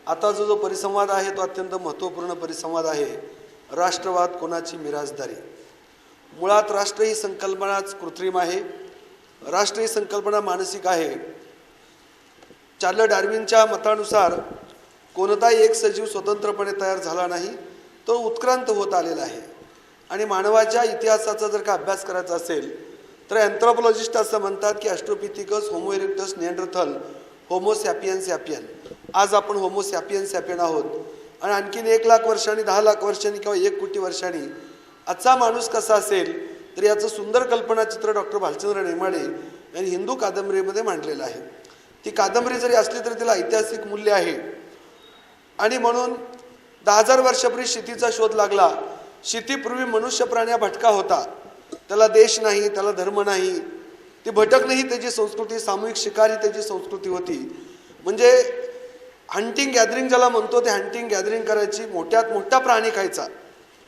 आता जो परिसंवाद आहे तो अत्यंत महत्त्वपूर्ण परिसंवाद आहे। राष्ट्रवाद कोणाची मिराजदारी। मुळात राष्ट्र ही संकल्पनाच कृत्रिम आहे। राष्ट्र ही संकल्पना मानसिक आहे। चार्ल्स डार्विनच्या मतानुसार कोणताही एक सजीव स्वतंत्रपणे तयार झाला नाही, तो उत्क्रांत होत आलेला आहे। आणि मानवाच्या इतिहासाचा जर का अभ्यास करायचा असेल तर अँथ्रोपोलॉजिस्ट असं म्हणतात की Australopithecus, Homo erectus, Neanderthal, Homo sapien sapien. आज आपण होमो सॅपियन सॅपियन आहोत आणि आणखीन 1 लाख वर्षांनी, 10 लाख वर्षांनी किंवा 1 कोटी वर्षांनी आजचा माणूस कसा असेल तर याचं सुंदर कल्पनाचित्र डॉक्टर भालचंद्र नेमाडे यांनी हिंदू कादंबरीमध्ये मांडलेलं आहे। ती कादंबरी जरी असली तरी तिला ऐतिहासिक मूल्य आहे। आणि म्हणून 10,000 वर्षापूर्वी शेतीचा शोध लागला। शेतीपूर्वी मनुष्य प्राण्या भटका होता, त्याला देश नाही, त्याला धर्म नाही, ती भटकणं ही त्याची संस्कृती, सामूहिक शिकारी त्याची संस्कृती होती। म्हणजे हंटिंग गॅदरिंग ज्याला म्हणतो ते हंटिंग गॅदरिंग करायची, मोठ्यात मोठा प्राणी खायचा।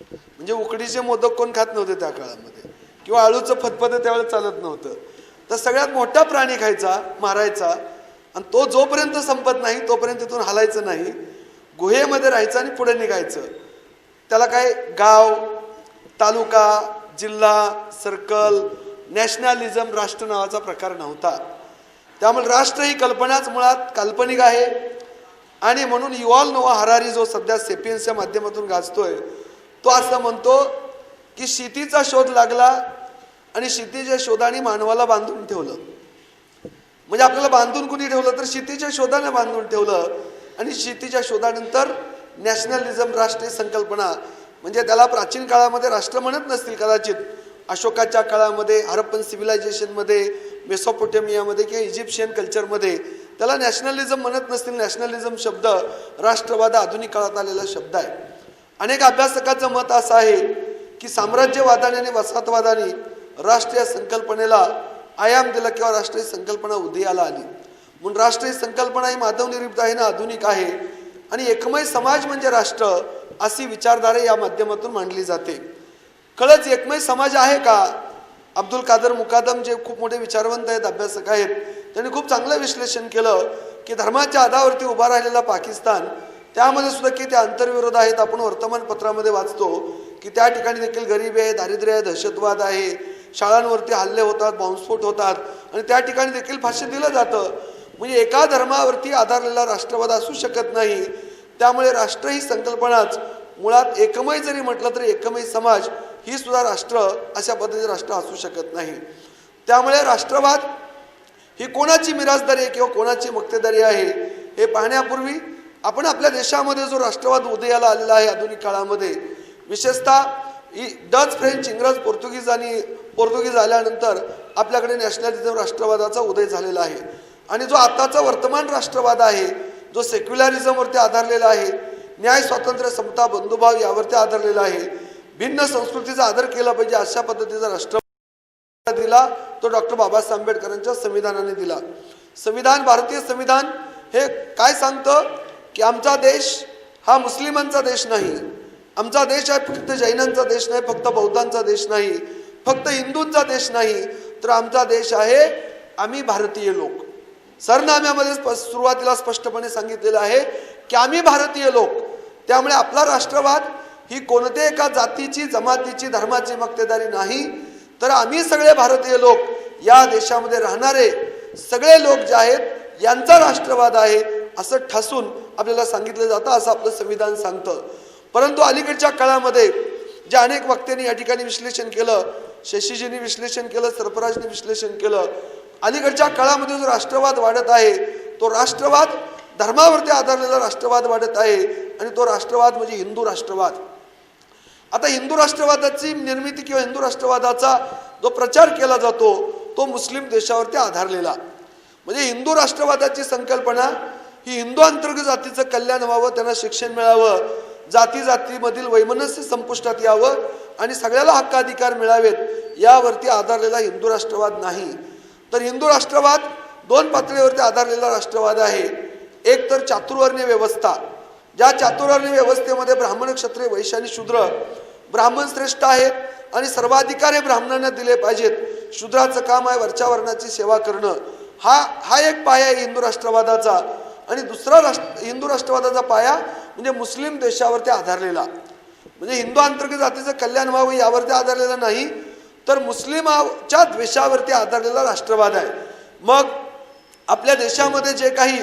म्हणजे उकडीचे मोदक कोण खात नव्हते त्या काळामध्ये, किंवा आळूचं फतफत त्यावेळेस चालत नव्हतं, तर सगळ्यात मोठा प्राणी खायचा, मारायचा, आणि तो जोपर्यंत संपत नाही तोपर्यंत तिथून हलायचं नाही, गुहेमध्ये राहायचं आणि पुढे निघायचं। त्याला काय गाव, तालुका, जिल्हा, सर्कल, नॅशनलिझम, राष्ट्र नावाचा प्रकार नव्हता। त्यामुळे राष्ट्र ही कल्पनाच मुळात काल्पनिक आहे। आणि म्हणून युव्हाल नोआ हरारी जो सध्या सेपियन्सच्या माध्यमातून गाजतोय तो असं म्हणतो की शेतीचा शोध लागला आणि शेतीच्या शोधाने मानवाला बांधून ठेवलं। म्हणजे आपल्याला बांधून कुणी ठेवलं तर शेतीच्या शोधाने बांधून ठेवलं। आणि शेतीच्या शोधानंतर नॅशनलिझम, राष्ट्रीय संकल्पना, म्हणजे त्याला प्राचीन काळामध्ये राष्ट्र म्हणत नसतील कदाचित, अशोकाच्या काळामध्ये, हरप्पन सिव्हिलायझेशनमध्ये, मेसोपोटेमियामध्ये किंवा इजिप्शियन कल्चरमध्ये त्याला नॅशनलिझम म्हणत नसतील। नॅशनलिझम शब्द राष्ट्रवाद आधुनिक काळात आलेला शब्द आहे। अनेक अभ्यासकांचं मत असं आहे की साम्राज्यवादाने आणि वसाहतवादाने राष्ट्रीय संकल्पनेला आयाम दिला किंवा राष्ट्रीय संकल्पना उदयाला आली। म्हणून राष्ट्रीय संकल्पना ही मानवनिर्मित आहे ना, आधुनिक आहे। आणि एकमय समाज म्हणजे राष्ट्र अशी विचारधारा या माध्यमातून मांडली जाते। खरंच एकमय समाज आहे का? अब्दुल कादर मुकादम जे खूप मोठे विचारवंत आहेत, अभ्यासक आहेत, त्यांनी खूप चांगलं विश्लेषण केलं की धर्माच्या आधारावरती उभा राहिलेला पाकिस्तान, त्यामध्ये सुद्धा किती आंतरविरोध आहेत। आपण वर्तमानपत्रामध्ये वाचतो की त्या ठिकाणी देखील गरिबी आहे, दारिद्र्य आहे, दहशतवाद आहे, शाळांवरती हल्ले होतात, बॉम्बस्फोट होतात, आणि त्या ठिकाणी देखील फाशी दिलं जातं। म्हणजे एका धर्मावरती आधारलेला राष्ट्रवाद असू शकत नाही। त्यामुळे राष्ट्र ही संकल्पनाच मुळात एकमय जरी म्हटलं तरी एकमय समाज ही सुद्धा राष्ट्र अशा पद्धतीचे राष्ट्र असू शकत नाही। त्यामुळे राष्ट्रवाद ही कोणाची मिराजदारी आहे किंवा कोणाची मक्तेदारी आहे हे पाहण्यापूर्वी आपण आपल्या देशामध्ये जो राष्ट्रवाद उदयाला आलेला आहे आधुनिक काळामध्ये, विशेषतः डच, फ्रेंच, इंग्रज, पोर्तुगीज आल्यानंतर आपल्याकडे नॅशनलिझम, राष्ट्रवादाचा उदय झालेला आहे। आणि जो आताचा वर्तमान राष्ट्रवाद आहे, जो सेक्युलरिझमवरती आधारलेला आहे, न्याय, स्वातंत्र्य, समता, बंधुभाव यावरती आधारलेला आहे, भिन्न संस्कृतीचा आदर केला पाहिजे अशा पद्धतीचा राष्ट्रवाद दिला तो डॉक्टर बाबासाहेब आंबेडकरांच्या संविधानाने दिला। संविधान, भारतीय संविधान हे काय सांगतं की आमचा देश हा मुस्लिमांचा देश नाही, आमचा देश आहे फक्त जैनांचा देश नाही, फक्त बौद्धांचा देश नाही, फक्त हिंदूंचा देश नाही, तर आमचा देश आहे आम्ही भारतीय लोक। सरनाम्यामध्ये सुरुवातीला स्पष्टपणे सांगितलेलं आहे की आम्ही भारतीय लोक। त्यामुळे आपला राष्ट्रवाद ही कोणत्याही एका जातीची, जमातीची, धर्माची मक्तेदारी नाही, तर आम्ही सगळे भारतीय लोक, या देशामध्ये राहणारे सगळे लोक जे आहेत यांचा राष्ट्रवाद आहे असं ठासून आपल्याला सांगितलं जातं, असं आपलं संविधान सांगतं। परंतु अलीकडच्या काळामध्ये ज्या अनेक वक्त्यांनी या ठिकाणी विश्लेषण केलं, शशीजींनी विश्लेषण केलं, सरफराजने विश्लेषण केलं, अलीकडच्या काळामध्ये जो राष्ट्रवाद वाढत आहे तो राष्ट्रवाद धर्मावरती आधारलेला राष्ट्रवाद वाढत आहे। आणि तो राष्ट्रवाद म्हणजे हिंदू राष्ट्रवाद। आता हिंदू राष्ट्रवादाची निर्मिती किंवा हिंदू राष्ट्रवादाचा जो प्रचार केला जातो तो मुस्लिम देशावरती आधारलेला, म्हणजे हिंदू राष्ट्रवादाची संकल्पना ही हिंदू अंतर्गत जातीचं कल्याण व्हावं, त्यांना शिक्षण मिळावं, जाती जातीमधील वैमनस्य संपुष्टात यावं आणि सगळ्याला हक्काधिकार मिळावेत यावरती आधारलेला हिंदू राष्ट्रवाद नाही। तर हिंदू राष्ट्रवाद 2 पातळीवरती आधारलेला राष्ट्रवाद आहे। एक तर चातुर्वर्णीय व्यवस्था, ज्या चातुर्वर्णीय व्यवस्थेमध्ये ब्राह्मण, क्षत्रिय, वैश्य आणि शूद्र, ब्राह्मण श्रेष्ठ आहेत आणि सर्वाधिकार हे ब्राह्मणांना दिले पाहिजेत। शूद्राचं काम आहे वरच्या वर्णाची सेवा करणं, हा एक पाया आहे हिंदू राष्ट्रवादाचा। आणि दुसरा हिंदू राष्ट्रवादाचा पाया म्हणजे मुस्लिम देशावरती आधारलेला, म्हणजे हिंदू आंतरिक जातीचं कल्याण व्हावं यावरती आधारलेला नाही, तर मुस्लिमाच्या द्वेषावरती आधारलेला राष्ट्रवाद आहे. मग आपल्या देशामध्ये जे काही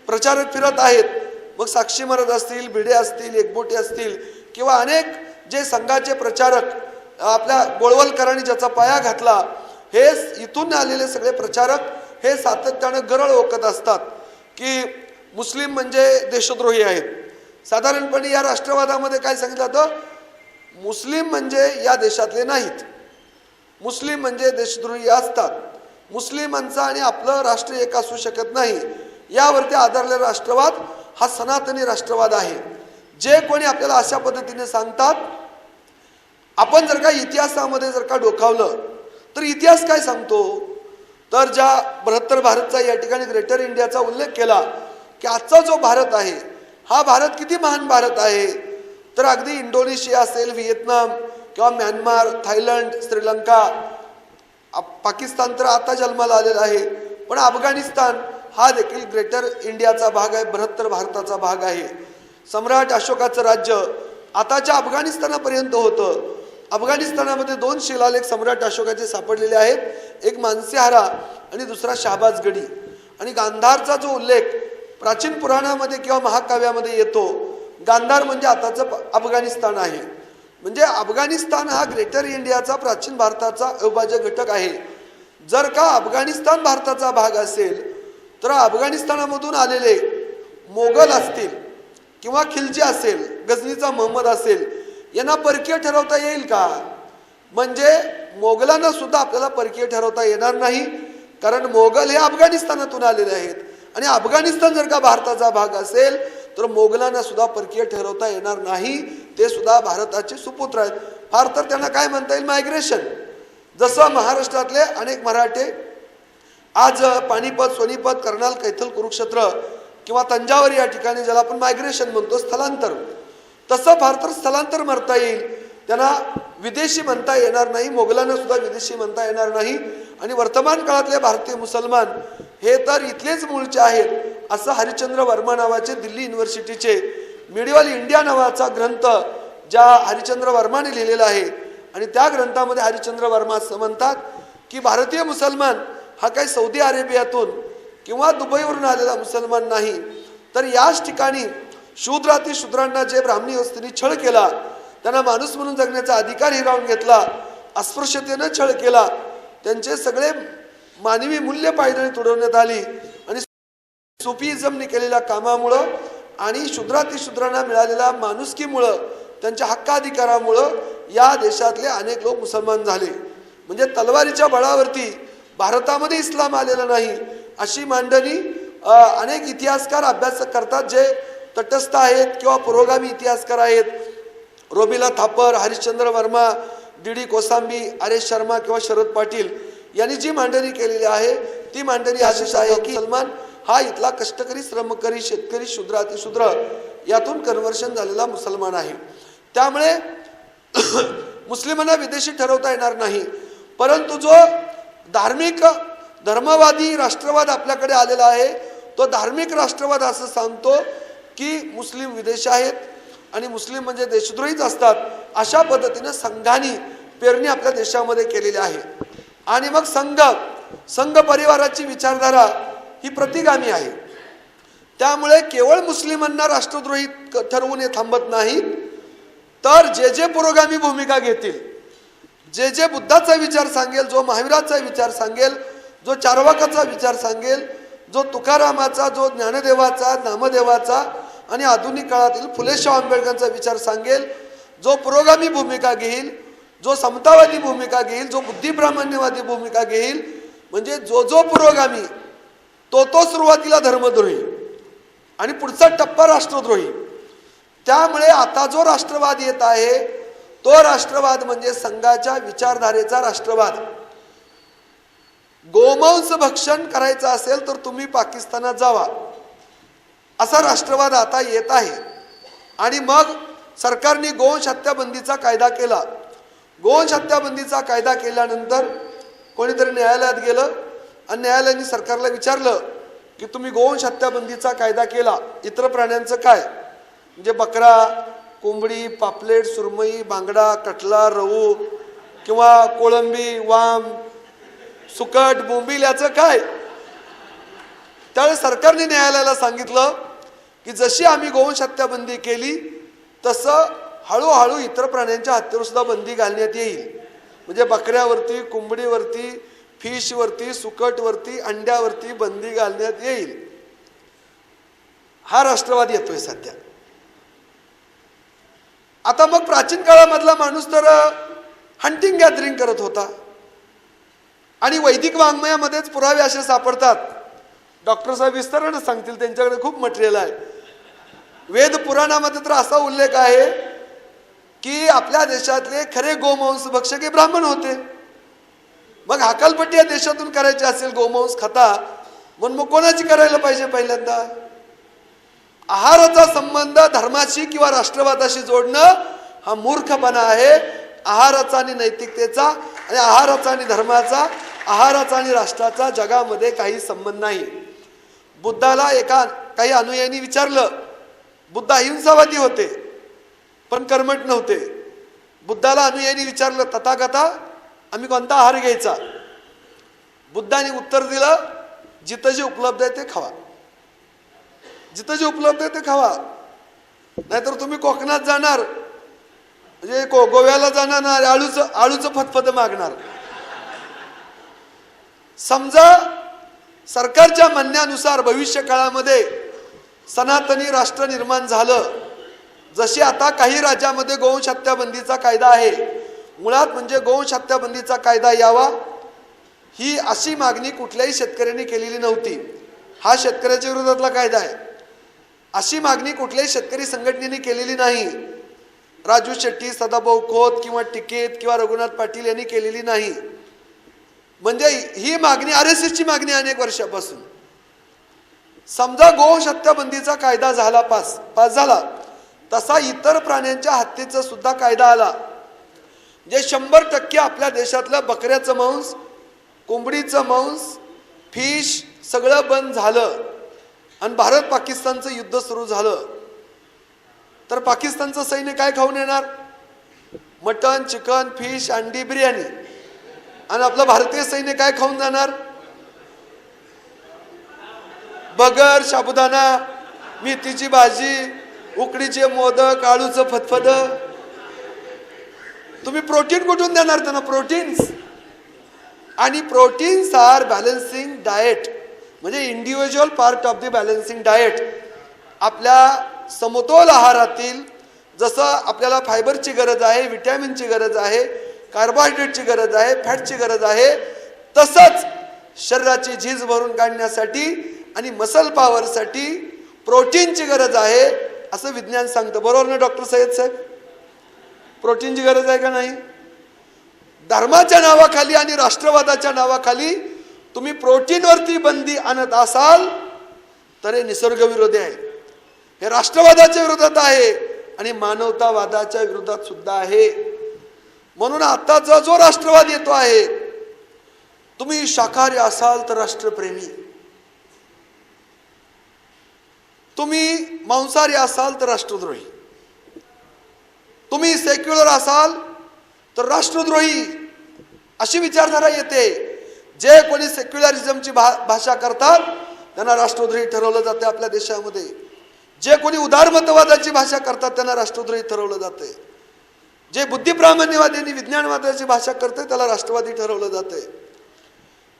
प्रचारक फिरत आहेत, मग साक्षी महाराज असतील, भिडे असतील, एकबोटे असतील किंवा अनेक जे संघाचे प्रचारक आपल्या गोळवलकरांनी ज्याचा पाया घातला, हे इथून आलेले सगळे प्रचारक हे सातत्यानं गरळ ओकत असतात की मुस्लिम म्हणजे देशद्रोही आहेत. साधारणपणे या राष्ट्रवादामध्ये काय सांगितलं जातं, मुस्लिम म्हणजे या देशातले नाहीत, मुस्लिम म्हणजे देशद्रोही असतात, मुस्लिमांचा आणि आपलं राष्ट्र एक असू शकत नाही, यावरती आधारलेला राष्ट्रवाद हा सनातनी राष्ट्रवाद आहे. जे कोणी आपल्याला अशा पद्धतीने सांगतात, आपण जर का इतिहासामध्ये जर का डोकावलं तर इतिहास काय सांगतो, तर ज्या बृहत्तर भारतचा या ठिकाणी ग्रेटर इंडियाचा उल्लेख केला की आजचा जो भारत आहे हा भारत किती महान भारत आहे, तर अगदी इंडोनेशिया असेल, व्हिएतनाम किंवा म्यानमार, थायलंड, श्रीलंका, पाकिस्तान तर आता जन्माला आलेला आहे, पण अफगाणिस्तान हा देखील ग्रेटर इंडियाचा भाग आहे, बृहत्तर भारताचा भाग आहे. सम्राट अशोकाचं राज्य आताच्या अफगाणिस्तानापर्यंत होतं. अफगाणिस्तानामध्ये 2 शिलालेख सम्राट अशोकाचे सापडलेले आहेत, एक मानसेहारा आणि दुसरा शहाबाजगडी. आणि गांधारचा जो उल्लेख प्राचीन पुराणामध्ये किंवा महाकाव्यामध्ये येतो, गांधार म्हणजे आताचं अफगाणिस्तान आहे. म्हणजे अफगाणिस्तान हा ग्रेटर इंडियाचा प्राचीन भारताचा अविभाज्य घटक आहे. जर का अफगाणिस्तान भारताचा भाग असेल तर अफगाणिस्तानामधून आलेले मोगल असतील किंवा खिलजी असेल, गझनीचा महम्मद असेल, यांना परकीय ठरवता येईल का? म्हणजे मोगलांना सुद्धा आपल्याला परकीय ठरवता येणार नाही, कारण मोगल हे अफगाणिस्तानातून आलेले आहेत. आणि अफगाणिस्तान जर का भारताचा भाग असेल तर मोगलांना सुद्धा परकीय ठरवता येणार नाही, ते सुद्धा भारताचे सुपुत्र आहेत. फार तर त्यांना काय म्हणता येईल, मायग्रेशन. जसं महाराष्ट्रातले अनेक मराठे आज पानिपत, सोनीपत, कर्नाल, कैथल, कुरुक्षेत्र किंवा तंजावर या ठिकाणी ज्याला आपण मायग्रेशन म्हणतो, स्थलांतर, तसं फार तर स्थलांतर म्हणता येईल. त्यांना विदेशी म्हणता येणार नाही, मोगलांना सुद्धा विदेशी म्हणता येणार नाही. आणि वर्तमान काळातले भारतीय मुसलमान हे तर इथलेच मूळचे आहेत, असं हरिश्चंद्र वर्मा नावाचे दिल्ली युनिव्हर्सिटीचे मिडिवल इंडिया नावाचा ग्रंथ ज्या हरिश्चंद्र वर्माने लिहिलेला आहे. आणि त्या ग्रंथामध्ये हरिश्चंद्र वर्मा असं म्हणतात की भारतीय मुसलमान हा काही सौदी अरेबियातून किंवा दुबईवरून आलेला मुसलमान नाही, तर याच ठिकाणी शूद्रांना जे ब्राह्मणी व्यवस्थेने छळ केला, त्यांना माणूस म्हणून जगण्याचा अधिकार हिरावून घेतला, अस्पृश्यतेने छळ केला, त्यांचे सगळे मानवी मूल्य पायदळी तुडवण्यात आली. आणि सुफिझमने केलेल्या कामामुळं आणि शूद्रांना मिळालेल्या माणुसकीमुळं, त्यांच्या हक्काधिकारामुळं या देशातले अनेक लोक मुसलमान झाले. म्हणजे तलवारीच्या बळावरती भारतामध्ये इस्लाम आलेला नाही, अशी मांडणी अनेक इतिहासकार अभ्यास करतात, जे तटस्थ आहेत किंवा पुरोगामी इतिहासकार आहेत. Romila Thapar, Harishchandra Varma, D Kosambi, R S Sharma किंवा शरद पाटील यांनी जी मांडणी केलेली आहे ती मांडणी अशी आहे की मुसलमान हा इथला कष्टकरी, श्रमकरी, शेतकरी, शूद्र, अतिशूद्र यातून कन्व्हर्शन झालेला मुसलमान आहे. त्यामुळे मुस्लिमांना विदेशी ठरवता येणार नाही. परंतु जो धार्मिक धर्मवादी राष्ट्रवाद आपल्याकडे आलेला आहे, तो धार्मिक राष्ट्रवाद असं सांगतो की मुस्लिम विदेशी आहेत आणि मुस्लिम म्हणजे देशद्रोहीच असतात. अशा पद्धतीने संघाने पेरणी आपल्या देशामध्ये केलेली आहे. आणि मग संघ परिवाराची विचारधारा ही प्रतिगामी आहे. त्यामुळे केवळ मुस्लिमांना राष्ट्रद्रोही ठरवून हे थांबत नाहीत, तर जे पुरोगामी भूमिका घेतील, जे बुद्धाचा विचार सांगेल, जो महावीराचा विचार सांगेल, जो चार्वाकाचा विचार सांगेल, जो तुकारामाचा, जो ज्ञानदेवाचा, नामदेवाचा आणि आधुनिक काळातील फुले शाह आंबेडकरांचा विचार सांगेल, जो पुरोगामी भूमिका घेईल, जो समतावादी भूमिका घेईल, जो बुद्धिब्राह्मण्यवादी भूमिका घेईल, म्हणजे जो पुरोगामी तो सुरुवातीला धर्मद्रोही आणि पुढचा टप्पा राष्ट्रद्रोही. त्यामुळे आता जो राष्ट्रवाद येत आहे तो राष्ट्रवाद म्हणजे संघाच्या विचारधारेचा राष्ट्रवाद. गोमांस भक्षण करायचं असेल तर तुम्ही पाकिस्तानात जावा, असा राष्ट्रवाद आता येत आहे. आणि मग सरकारने गोवंश हत्याबंदीचा कायदा केला. गोवंश हत्याबंदीचा कायदा केल्यानंतर कोणीतरी न्यायालयात गेलं आणि न्यायालयाने सरकारला विचारलं की तुम्ही गोवंश हत्याबंदीचा कायदा केला, इतर प्राण्यांचं काय? म्हणजे बकरा, कोंबडी, पापलेट, सुरमई, बांगडा, कटला, रहू किंवा कोळंबी, वाम, सुकट, बोंबील याचं काय? त्यावेळी सरकारने न्यायालयाला सांगितलं की जशी आम्ही गोवंश हत्याबंदी केली तसं हळूहळू इतर प्राण्यांच्या हत्येवर सुद्धा बंदी घालण्यात येईल. म्हणजे बकऱ्यावरती, कोंबडीवरती, फिशवरती, सुकटवरती, अंड्यावरती बंदी घालण्यात येईल. हा राष्ट्रवाद येतोय सध्या. आता मग प्राचीन काळामधला माणूस तर हंटिंग गॅदरिंग करत होता आणि वैदिक वाङ्मयामध्येच पुरावे असे सापडतात. डॉक्टर साहेब विस्ताराने सांगतील, त्यांच्याकडे खूप मटेरियल आहे. वेद पुराणामध्ये तर असा उल्लेख आहे की आपल्या देशातले खरे गोमांस भक्षक हे ब्राह्मण होते. मग हकालपट्टी या देशातून करायची असेल गोमांस खाता, म्हणून मग कोणाची करायला पाहिजे? पहिल्यांदा आहाराचा संबंध धर्माशी किंवा राष्ट्रवादाशी जोडणं हा मूर्खपणा आहे. आहाराचा आणि नैतिकतेचा आणि आहाराचा आणि धर्माचा, आहाराचा आणि राष्ट्राचा जगामध्ये काही संबंध नाही. बुद्धाला काही अनुयायांनी विचारलं, बुद्ध अहिंसावादी होते पण कर्मठ नव्हते. बुद्धाला अनुयायांनी विचारलं, तथागता आम्ही कोणता आहार घ्यायचा? बुद्धाने उत्तर दिलं, जिथं जे उपलब्ध आहे ते खावा. जिथं जे उपलब्ध आहे ते खावा. नाहीतर तुम्ही कोकणात जाणार, म्हणजे गोव्याला जाणार ना, आळूचं फतफत मागणार. समजा सरकारच्या म्हणण्यानुसार भविष्य काळामध्ये सनातनी राष्ट्र निर्माण झालं, जशी आता काही राज्यामध्ये गोवंश हत्याबंदीचा कायदा आहे. मुळात म्हणजे गोवंश हत्याबंदीचा कायदा यावा ही अशी मागणी कुठल्याही शेतकऱ्यांनी केलेली नव्हती. हा शेतकऱ्याच्या विरोधातला कायदा आहे. अशी मागणी कुठल्याही शेतकरी संघटनेने केलेली नाही. राजू शेट्टी, सदाभाऊ खोत किंवा टिकेत किंवा रघुनाथ पाटील यांनी केलेली नाही. म्हणजे ही मागणी RSSची मागणी अनेक वर्षापासून. समजा गोवंश हत्याबंदीचा कायदा झाला, पास झाला, तसा इतर प्राण्यांच्या हत्येचा सुद्धा कायदा आला. जे 100% आपल्या देशातलं बकऱ्याचं मांस, कोंबडीचं मांस, फिश सगळं बंद झालं आणि भारत पाकिस्तानचं युद्ध सुरू झालं, तर पाकिस्तानचं सैन्य काय खाऊन येणार? मटन, चिकन, फिश, अंडी, बिर्याणी. आणि आपलं भारतीय सैन्य काय खाऊन जाणार? बगर, साबुदाणा, मेथीची भाजी, उकडीचे मोदक, आळूचं फतफद. तुम्ही प्रोटीन कुठून देणार त्यांना? प्रोटीन्स. आणि प्रोटीन्स आर बॅलन्सिंग डाएट, म्हणजे individual part of the balancing diet. आपल्या समतोल आहारातील जसं आपल्याला फायबरची गरज आहे, विटॅमिनची गरज आहे, कार्बोहायड्रेटची गरज आहे, फॅटची गरज आहे, तसंच शरीराची झीज भरून काढण्यासाठी आणि मसल पॉवरसाठी प्रोटीनची गरज आहे, असं विज्ञान सांगतं. बरोबर ना डॉक्टर सय्यद साहेब? प्रोटीनची गरज आहे का नाही? धर्माच्या नावाखाली आणि राष्ट्रवादाच्या नावाखाली तुम्ही प्रोटीनवरती बंदी आणत असाल तर हे निसर्गविरोधी आहे. हे राष्ट्रवादाच्या विरोधात आहे आणि मानवतावादाच्या विरोधात सुद्धा आहे. म्हणून आताचा जो राष्ट्रवाद येतो आहे, तुम्ही शाकाहारी असाल तर राष्ट्रप्रेमी, तुम्ही मांसाहारी असाल तर राष्ट्रद्रोही, तुम्ही सेक्युलर असाल तर राष्ट्रद्रोही, अशी विचारधारा येते. जे कोणी सेक्युलरिझमची भाषा करतात त्यांना राष्ट्रद्रोही ठरवलं जाते आपल्या देशामध्ये. जे कोणी उदारमतवादाची भाषा करतात त्यांना राष्ट्रद्रोही ठरवलं जाते. जे बुद्धिप्रामाण्यवादी आणि विज्ञानवादाची भाषा करते त्याला राष्ट्रवादी ठरवलं जाते.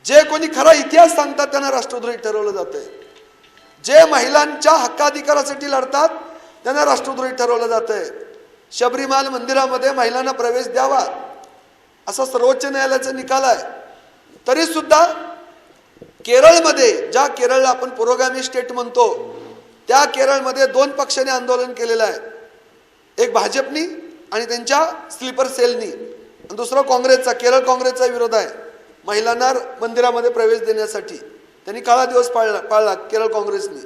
जे कोणी खरा इतिहास सांगतात त्यांना राष्ट्रद्रोही ठरवलं जाते. जे महिलांच्या हक्काधिकारासाठी लढतात त्यांना राष्ट्रद्रोही ठरवलं जाते. शबरीमाल मंदिरामध्ये महिलांना प्रवेश द्यावा असा सर्वोच्च न्यायालयाचा निकाल आहे. तरी सुद्धा केरळमध्ये, ज्या केरळला आपण पुरोगामी स्टेट म्हणतो, त्या केरळमध्ये 2 पक्षांनी आंदोलन केलेलं आहे. एक भाजपनी आणि त्यांच्या स्लीपर सेलनी, आणि दुसरा काँग्रेसचा, केरळ काँग्रेसचा विरोध आहे महिलांना मंदिरामध्ये प्रवेश देण्यासाठी. त्यांनी काळा दिवस पाळला केरळ काँग्रेसने.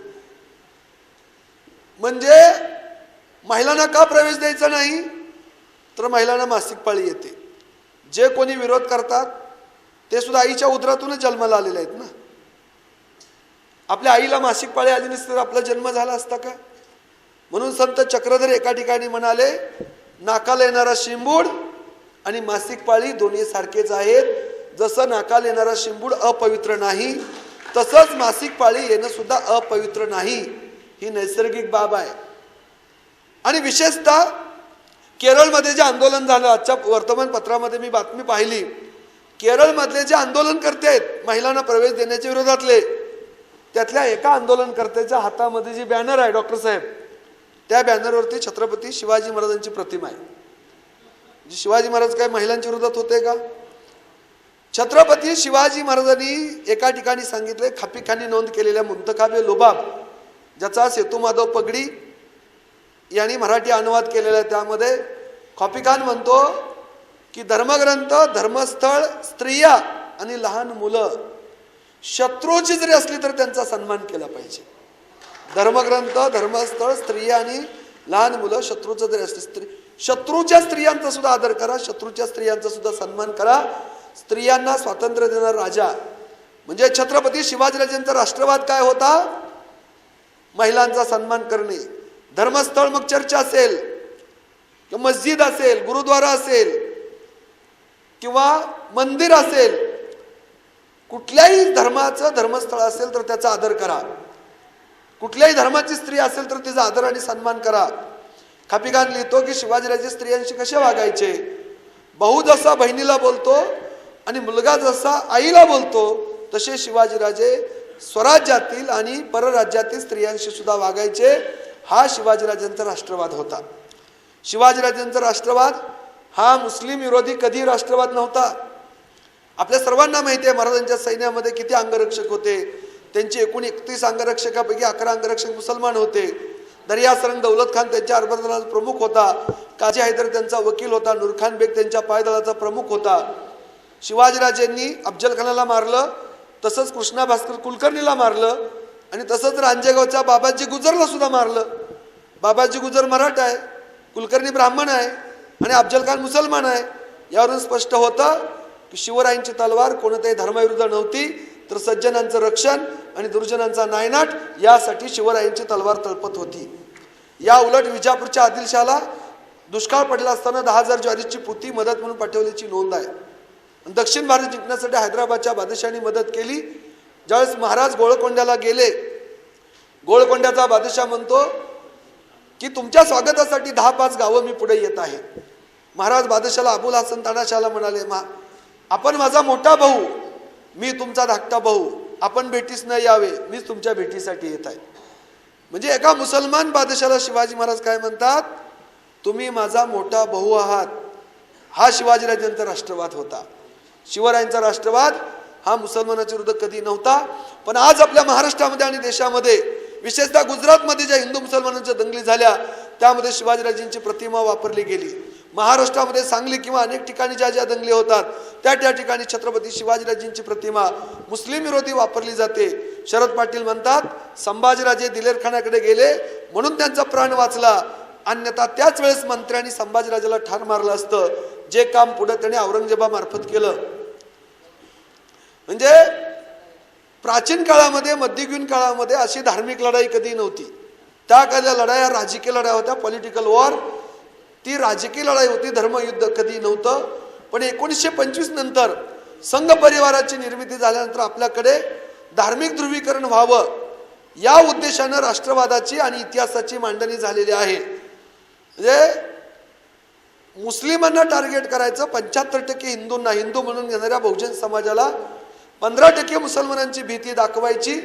म्हणजे महिलांना का प्रवेश द्यायचा नाही? तर महिलांना मासिक पाळी येते. जे कोणी विरोध करतात ते सुद्धा आईच्या उदरातूनच जन्माला आलेले आहेत ना. आपल्या आईला मासिक पाळी आली नसती तर आपला जन्म झाला असता का? म्हणून संत चक्रधर एका ठिकाणी म्हणाले, नाकाला येणारा शिंबूड आणि मासिक पाळी दोन्ही सारखेच आहेत. जसं नाकाला येणारा शिंबूड अपवित्र नाही, तसंच मासिक पाळी येणं सुद्धा अपवित्र नाही. ही नैसर्गिक बाब आहे. आणि विशेषतः केरळमध्ये जे आंदोलन झालं, आजच्या वर्तमानपत्रामध्ये मी बातमी पाहिली, केरळमधले जे आंदोलनकर्ते आहेत महिलांना प्रवेश देण्याच्या विरोधातले, त्यातल्या एका आंदोलनकर्त्याच्या हातामध्ये जी बॅनर आहे डॉक्टर साहेब, त्या बॅनरवरती छत्रपती शिवाजी महाराजांची प्रतिमा आहे. शिवाजी महाराज काय महिलांच्या विरोधात होते का? छत्रपती शिवाजी महाराजांनी एका ठिकाणी सांगितले, खापीखानी नोंद केलेल्या मुंतखाबे लोबाब, ज्याचा सेतू माधव पगडी यांनी मराठी अनुवाद केलेला आहे, त्यामध्ये खापीखान म्हणतो की धर्मग्रंथ, धर्मस्थळ, स्त्रिया आणि लहान मुलं शत्रूची जरी असली तर त्यांचा सन्मान केला पाहिजे. धर्मग्रंथ, धर्मस्थळ, स्त्रिया आणि लहान मुलं शत्रूचं जरी असली, शत्रूच्या स्त्रियांचा सुद्धा आदर करा, शत्रूच्या स्त्रियांचा सुद्धा सन्मान करा. स्त्रियांना स्वातंत्र्य देणारा राजा म्हणजे छत्रपती शिवाजीराजांचा राष्ट्रवाद काय होता? महिलांचा सन्मान करणे. धर्मस्थळ मग चर्च असेल किंवा मस्जिद असेल, गुरुद्वारा असेल किंवा मंदिर असेल, कुठल्याही धर्माचं धर्मस्थळ असेल तर त्याचा आदर करा. कुठल्याही धर्माची स्त्री असेल तर तिचा आदर आणि सन्मान करा. खापीखान लिहितो की शिवाजीराजे स्त्रियांशी कसे वागायचे. भाऊ जसा बहिणीला बोलतो आणि मुलगा जसा आईला बोलतो, तसे शिवाजीराजे स्वराज्यातील आणि परराज्यातील स्त्रियांशी सुद्धा वागायचे. हा शिवाजीराजांचा राष्ट्रवाद होता. शिवाजीराजांचा राष्ट्रवाद हा मुस्लिम विरोधी कधी राष्ट्रवाद नव्हता. आपल्या सर्वांना माहिती आहे महाराजांच्या सैन्यामध्ये किती अंगरक्षक होते. त्यांची एकूण 31 अंगरक्षकापैकी 11 अंगरक्षक मुसलमान होते. दर्या सरंग दौलत खान त्यांच्या अर्बन दलाचा प्रमुख होता. काजी हैदर त्यांचा वकील होता. नूरखान बेग त्यांच्या पायदळाचा प्रमुख होता. शिवाजीराजेंनी अफजल खानाला मारलं, तसंच कृष्णा भास्कर कुलकर्णीला मारलं आणि तसंच रांजेगावच्या बाबाजी गुजरला सुद्धा मारलं. बाबाजी गुजर मराठा आहे, कुलकर्णी ब्राह्मण आहे आणि अफजल खान मुसलमान आहे. यावरून स्पष्ट होतं की शिवरायांची तलवार कोणत्याही धर्माविरुद्ध नव्हती, तर सज्जनांचं रक्षण आणि दुर्जनांचा नायनाट यासाठी शिवरायांची तलवार तळपत होती. या उलट विजापूरच्या आदिलशाहला दुष्काळ पडला असताना 10,000 ज्वारीची पोती मदत म्हणून पाठवल्याची नोंद आहे. दक्षिण भारत जिंकण्यासाठी हैदराबादच्या बादशाहांनी मदत केली. ज्यावेळेस महाराज गोळकोंड्याला गेले, गोळकोंड्याचा बादशाह म्हणतो की तुमच्या स्वागतासाठी 10-5 गावं मी पुढे येत आहे. महाराज बादशाहला अबुल हसन तानाशाहला म्हणाले, आपण माझा मोठा भाऊ, मी तुमचा धाकटा भाऊ, आपण भेटीस न यावे, मीच तुमच्या भेटीसाठी येत आहे. म्हणजे एका मुसलमान बादशाहाला शिवाजी महाराज काय म्हणतात, तुम्ही माझा मोठा भाऊ आहात. हा शिवाजीराजांचा राष्ट्रवाद होता. शिवरायांचा राष्ट्रवाद हा मुसलमानाच्या विरुद्ध कधी नव्हता. पण आज आपल्या महाराष्ट्रामध्ये आणि देशामध्ये, विशेषतः गुजरातमध्ये ज्या हिंदू मुसलमानांच्या दंगली झाल्या, त्यामध्ये शिवाजीराजांची प्रतिमा वापरली गेली. महाराष्ट्रामध्ये सांगली किंवा अनेक ठिकाणी ज्या ज्या दंगली होतात, त्या ठिकाणी छत्रपती शिवाजीराजांची प्रतिमा मुस्लिम विरोधी वापरली जाते. शरद पाटील म्हणतात, संभाजीराजे दिलेरखानाकडे गेले म्हणून त्यांचा प्राण वाचला, अन्यथा त्याच वेळेस मंत्र्यांनी संभाजीराजाला ठार मारलं असतं, जे काम पुढे त्याने औरंगजेबामार्फत केलं. म्हणजे प्राचीन काळामध्ये, मध्ययुगीन काळामध्ये अशी धार्मिक लढाई कधी नव्हती. त्या काळाल्या लढाया राजकीय लढाया होत्या, पॉलिटिकल वॉर. ती राजकीय लढाई होती, धर्मयुद्ध कधी नव्हतं. पण 1925 नंतर संघ परिवाराची निर्मिती झाल्यानंतर आपल्याकडे धार्मिक ध्रुवीकरण व्हावं या उद्देशानं राष्ट्रवादाची आणि इतिहासाची मांडणी झालेली आहे. म्हणजे मुस्लिमांना टार्गेट करायचं, 75% हिंदूंना, हिंदू म्हणून घेणाऱ्या बहुजन समाजाला 15% मुसलमानांची भीती दाखवायची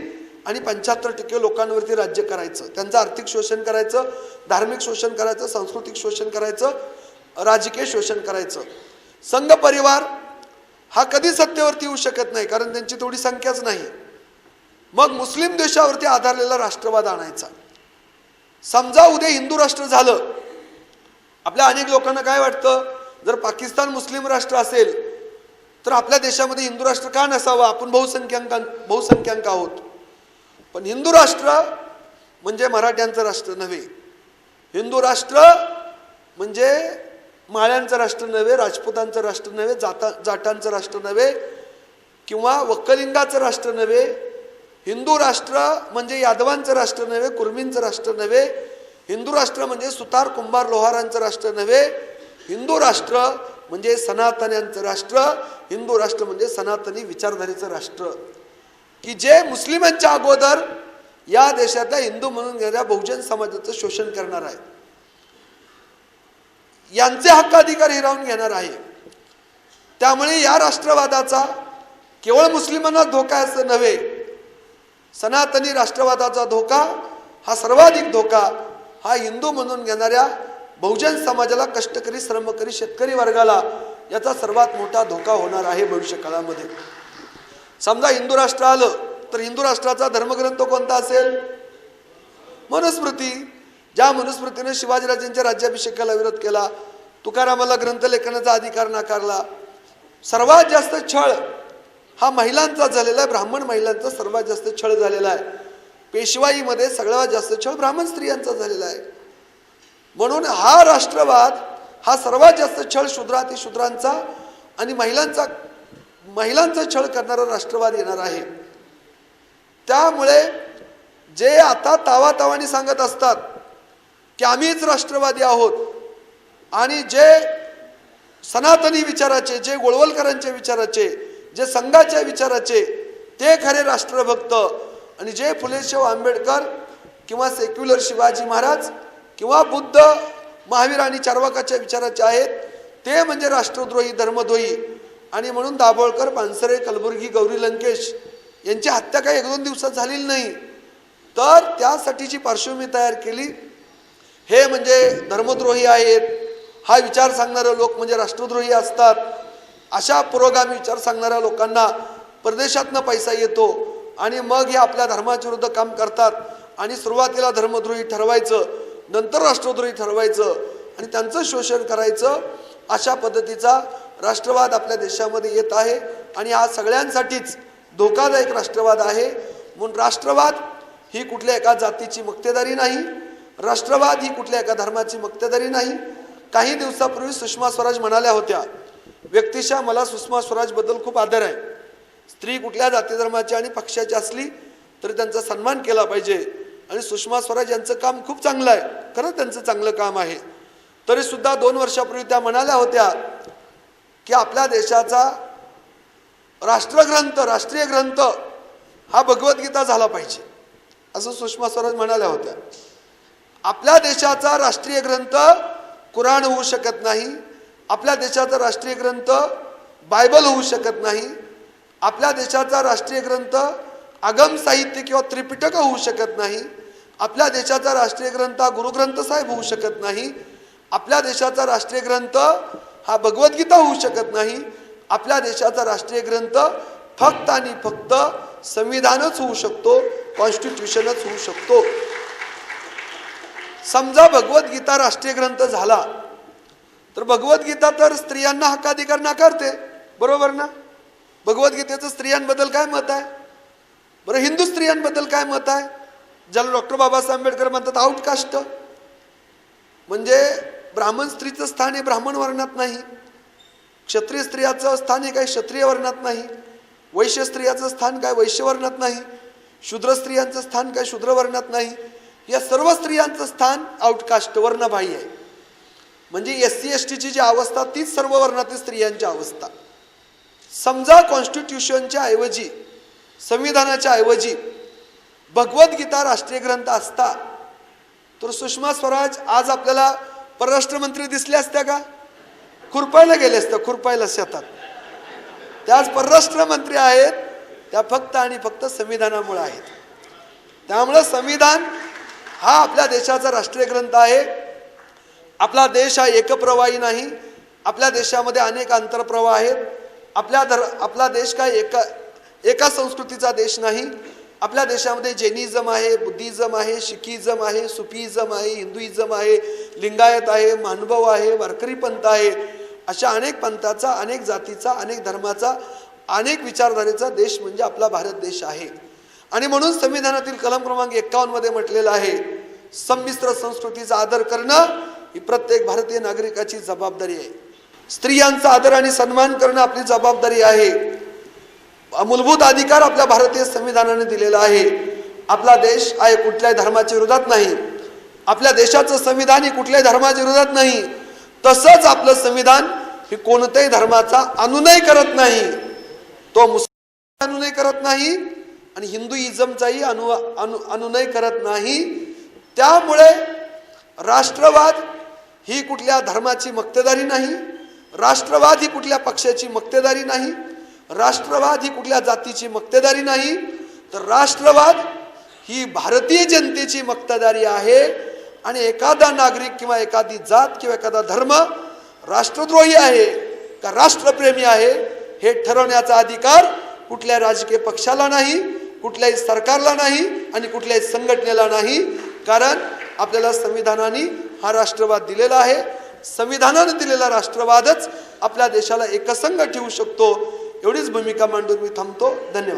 आणि 75% लोकांवरती राज्य करायचं. त्यांचं आर्थिक शोषण करायचं, धार्मिक शोषण करायचं, सांस्कृतिक शोषण करायचं, राजकीय शोषण करायचं. संघ परिवार हा कधी सत्तेवरती येऊ शकत नाही, कारण त्यांची तेवढी संख्याच नाही. मग मुस्लिम देशावरती आधारलेला राष्ट्रवाद आणायचा. समजा उद्या हिंदू राष्ट्र झालं, आपल्या अनेक लोकांना काय वाटतं, जर पाकिस्तान मुस्लिम राष्ट्र असेल तर आपल्या देशामध्ये हिंदू राष्ट्र का नसावं, आपण बहुसंख्याक आहोत. पण हिंदू राष्ट्र म्हणजे मराठ्यांचं राष्ट्र नव्हे. हिंदू राष्ट्र म्हणजे माळ्यांचं राष्ट्र नव्हे, राजपुतांचं राष्ट्र नव्हे, जाटांचं राष्ट्र नव्हे, किंवा वक्कलिंगाचं राष्ट्र नव्हे, हिंदू राष्ट्र म्हणजे यादवांचं राष्ट्र नव्हे, कुर्मींचं राष्ट्र नव्हे. हिंदू राष्ट्र म्हणजे सुतार कुंभार लोहारांचं राष्ट्र नव्हे. हिंदू राष्ट्र म्हणजे सनातन्यांचं राष्ट्र. हिंदू राष्ट्र म्हणजे सनातनी विचारधारेचं राष्ट्र, की जे मुस्लिमांच्या अगोदर या देशातल्या हिंदू म्हणून घेणाऱ्या बहुजन समाजाचं शोषण करणार आहे, यांचे हक्क अधिकार हिरावून घेणार आहे. त्यामुळे या राष्ट्रवादाचा केवळ मुस्लिमांना धोका असं नव्हे, सनातनी राष्ट्रवादाचा धोका हा सर्वाधिक धोका हा हिंदू म्हणून घेणाऱ्या बहुजन समाजाला, कष्टकरी श्रमकरी शेतकरी वर्गाला याचा सर्वात मोठा धोका होणार आहे भविष्य काळामध्ये. समजा हिंदू राष्ट्र आलं तर हिंदू राष्ट्राचा धर्मग्रंथ कोणता असेल? मनुस्मृती. ज्या मनुस्मृतीने शिवाजीराजांच्या राज्याभिषेकाला विरोध केला, तुकारामाला ग्रंथ लेखनाचा अधिकार नाकारला. सर्वात जास्त छळ हा महिलांचा झालेला आहे, ब्राह्मण महिलांचा सर्वात जास्त छळ झालेला आहे. पेशवाईमध्ये सगळ्यात जास्त छळ ब्राह्मण स्त्रियांचा झालेला आहे. म्हणून हा राष्ट्रवाद हा सर्वात जास्त छळ शूद्रातिशूद्रांचा आणि महिलांचा छळ करणारा राष्ट्रवाद येणार आहे. त्यामुळे जे आता तावातावानी सांगत असतात की आम्हीच राष्ट्रवादी आहोत आणि जे सनातनी विचाराचे, जे गोळवलकरांच्या विचाराचे, जे संघाच्या विचाराचे ते खरे राष्ट्रभक्त, आणि जे फुले शाहू आंबेडकर किंवा सेक्युलर शिवाजी महाराज किंवा बुद्ध महावीर आणि चार्वाकाच्या विचाराचे आहेत ते म्हणजे राष्ट्रद्रोही धर्मद्रोही. आणि म्हणून दाभोळकर, पानसरे, कलबुर्गी, गौरी लंकेश यांची हत्या काही 1-2 दिवसात झालेली नाही, तर त्यासाठीची पार्श्वभूमी तयार केली. हे म्हणजे धर्मद्रोही आहेत, हा विचार सांगणारे लोक म्हणजे राष्ट्रद्रोही असतात. अशा पुरोगामी विचार सांगणाऱ्या लोकांना परदेशातनं पैसा येतो आणि मग हे आपल्या धर्माच्या विरुद्ध काम करतात आणि सुरुवातीला धर्मद्रोही ठरवायचं, नंतर राष्ट्रद्रोही ठरवायचं आणि त्यांचं शोषण करायचं. अशा पद्धतीचा राष्ट्रवाद आपल्या देशामध्ये येत आहे आणि हा सगळ्यांसाठीच धोकादायक राष्ट्रवाद आहे. म्हणून राष्ट्रवाद ही कुठल्या एका जातीची मक्तेदारी नाही, राष्ट्रवाद ही कुठल्या एका धर्माची मक्तेदारी नाही. काही दिवसापूर्वी सुषमा स्वराज म्हणाल्या होत्या, व्यक्तिशः मला सुषमा स्वराजबद्दल खूप आदर आहे. स्त्री कुठल्या जाती धर्माची आणि पक्षाची असली तरी त्यांचा सन्मान केला पाहिजे आणि सुषमा स्वराज यांचं काम खूप चांगलं आहे, खरं त्यांचं चांगलं काम आहे. तरी सुद्धा 2 वर्षापूर्वी त्या म्हणाल्या होत्या की आपल्या देशाचा राष्ट्रग्रंथ, राष्ट्रीय ग्रंथ हा भगवद्गीता झाला पाहिजे, असं सुषमा स्वराज म्हणाल्या होत्या. आपल्या देशाचा राष्ट्रीय ग्रंथ कुराण होऊ शकत नाही, आपल्या देशाचा राष्ट्रीय ग्रंथ बायबल होऊ शकत नाही, आपल्या देशाचा राष्ट्रीय ग्रंथ आगम साहित्य किंवा त्रिपिटक होऊ शकत नाही, आपल्या देशाचा राष्ट्रीय ग्रंथ हा गुरुग्रंथ साहेब होऊ शकत नाही, आपल्या देशाचा राष्ट्रीय ग्रंथ हा भगवद्गीता होऊ शकत नाही. आपल्या देशाचा राष्ट्रीय ग्रंथ फक्त आणि फक्त संविधानच होऊ शकतो, कॉन्स्टिट्यूशनच होऊ शकतो. समजा भगवद्गीता राष्ट्रीय ग्रंथ झाला तर भगवद्गीता तर स्त्रियांना हक्काधिकार नाकारते, बरोबर ना? भगवद्गीतेचं स्त्रियांबद्दल काय मत आहे? बरं, हिंदू स्त्रियांबद्दल काय मत आहे? ज्याला डॉक्टर बाबासाहेब आंबेडकर म्हणतात आउटकास्ट, म्हणजे ब्राह्मण स्त्रीचं स्थान हे ब्राह्मण वर्णात नाही, क्षत्रिय स्त्रियाचं स्थान हे काही क्षत्रिय वर्णात नाही, वैश्य स्त्रियाचं स्थान काय वैश्य वर्णात नाही, शूद्र स्त्रियांचं स्थान काय शूद्र वर्णात नाही. या सर्व स्त्रियांचं स्थान आउटकास्ट वर्णबाह्य आहे. म्हणजे SC STची जी अवस्था तीच सर्व वर्णातील स्त्रियांची अवस्था. समजा कॉन्स्टिट्यूशनच्या ऐवजी, संविधानाच्या ऐवजी भगवद्गीता राष्ट्रीय ग्रंथ असता तर सुषमा स्वराज आज आपल्याला परराष्ट्र मंत्री दिसल्या असत्या का? खुरपायला गेले असत्या, खुरपायला शेतात. त्या आज परराष्ट्र मंत्री आहेत, त्या फक्त आणि फक्त संविधानामुळे आहेत. त्यामुळे संविधान हा आपल्या देशाचा राष्ट्रीय ग्रंथ आहे. आपला देश हा एकप्रवाही नाही, आपल्या देशामध्ये अनेक आंतरप्रवाह आहेत. आपला देश काय एका संस्कृतीचा देश नाही. आपल्या देशामध्ये जैनिझम आहे, बुद्धिझम आहे, शिखिझम आहे, सुफीझम आहे, हिंदुइझम आहे, लिंगायत आहे, मानभव आहे, वारकरी पंथ आहे. अशा अनेक पंथाचा, अनेक जातीचा, अनेक धर्माचा, अनेक विचारधारेचा देश म्हणजे आपला भारत देश आहे. आणि म्हणून संविधानातील कलम क्रमांक 51 मध्ये म्हटलेलं आहे, संमिश्र संस्कृतीचा आदर करणं ही प्रत्येक भारतीय नागरिकाची जबाबदारी आहे. स्त्रियांचा आदर आणि सन्मान करणं आपली जबाबदारी आहे. मूलभूत अधिकार आपल्या भारतीय संविधानाने दिलेला आहे. आपला देश आहे कुठल्याही धर्माच्या विरोधात नाही. आपल्या देशाचं संविधान हे कुठल्याही धर्माच्या विरोधात नाही. तसंच आपलं संविधान हे कोणत्याही धर्माचा अनुनय करत नाही. तो मुस्लिम अनुनय करत नाही आणि हिंदुइझमचाही अनुनय करत नाही. त्यामुळे राष्ट्रवाद ही कुठल्या धर्माची मक्तेदारी नाही. राष्ट्रवाद ही कुठल्या पक्षाची मक्तेदारी नाही. राष्ट्रवाद ही कुठल्या जातीची मक्तेदारी नाही. तर राष्ट्रवाद ही भारतीय जनतेची मक्तेदारी आहे. आणि एखादा नागरिक किंवा एखादी जात किंवा एखादा धर्म राष्ट्रद्रोही आहे का राष्ट्रप्रेमी आहे हे ठरवण्याचा अधिकार कुठल्या राजकीय पक्षाला नाही, कुठल्याही सरकारला नाही आणि कुठल्याही संघटनेला नाही. कारण आपल्याला संविधानाने हा राष्ट्रवाद दिलेला आहे. संविधानाने दिलेला राष्ट्रवादच आपल्या देशाला एकसंघ ठेवू शकतो. एवढीच भूमिका मांडून मी थांबतो. धन्यवाद.